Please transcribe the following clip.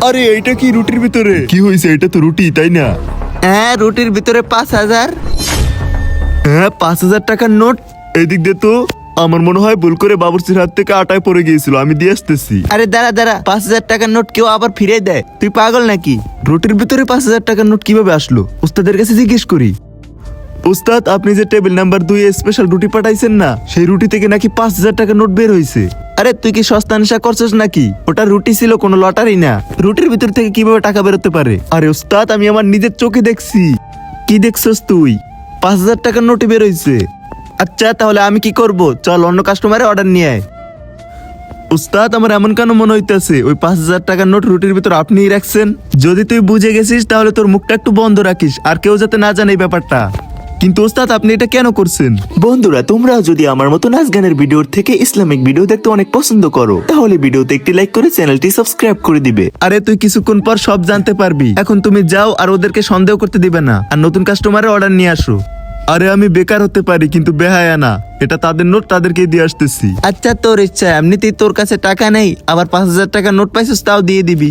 আরে এইটা কি রুটির ভিতরে কি হয়েছে? এটা তো রুটি তাই না? হ্যাঁ, রুটির ভিতরে 5,000। হ্যাঁ, 5,000 টাকার নোট। এদিক দিয়ে তো আমার মনে হয় ভুল করে বাবুর্চির হাত থেকে আটায় পড়ে গিয়েছিল, আমি দিয়ে আসতেছি। আরে দাঁড়া, 5,000 টাকার নোট কেউ আবার ফিরে দেয়? তুই পাগল নাকি? রুটির ভিতরে 5,000 টাকার নোট কিভাবে আসলো? উস্তাদের কাছে জিজ্ঞেস করি। উস্তাদ, আপনি যে টেবিল নাম্বার 2 এ স্পেশাল রুটি পাঠাইছেন না, সেই রুটি থেকে নাকি 5,000 টাকার নোট বের হয়েছে। আরে তুই কি সস্তা নেশা করছিস নাকি? ওটা রুটি ছিল, কোনো লটারি না। রুটির ভিতর থেকে কিভাবে টাকা বেরোতে পারে? আরে উস্তাদ, আমি আমার নিজের চোখে দেখছি। কি দেখছস তুই? 5,000 টাকার নোটই বের হয়েছে। আচ্ছা, তাহলে আমি কি করব? চল অন্য কাস্টমারে অর্ডার নিয়ে আয়। উস্তাদ, আমার এমন কেন মনে হইতেছে ওই 5,000 টাকার নোট রুটির ভিতর আপনিই রাখছেন? যদি তুই বুঝে গেছিস তাহলে তোর মুখটা একটু বন্ধ রাখিস, আর কেউ যাতে না জানে এই ব্যাপারটা। কিন্তু ওস্তাদ, আপনি এটা কেন করছেন? বন্ধুরা, তোমরা যদি আমার মতো নাচ গানের ভিডিওর থেকে ইসলামিক ভিডিও দেখতে অনেক পছন্দ করো, তাহলে ভিডিওতে একটি লাইক করে চ্যানেলটি সাবস্ক্রাইব করে দিবে। আরে তুই কিছুক্ষণ পর সব জানতে পারবি। এখন তুমি যাও আর ওদেরকে সন্দেহ করতে দিবে না, আর নতুন কাস্টমারে অর্ডার নিয়ে আসো। আরে আমি বেকার হতে পারি কিন্তু বেহায়া না। এটা তাদের নোট, তাদেরকে দিয়ে আসতেছি। আচ্ছা, তোর ইচ্ছা। এমনিতেই তোর কাছে টাকা নেই, আবার 5,000 টাকার নোট পাইছিস, তাও দিয়ে দিবি।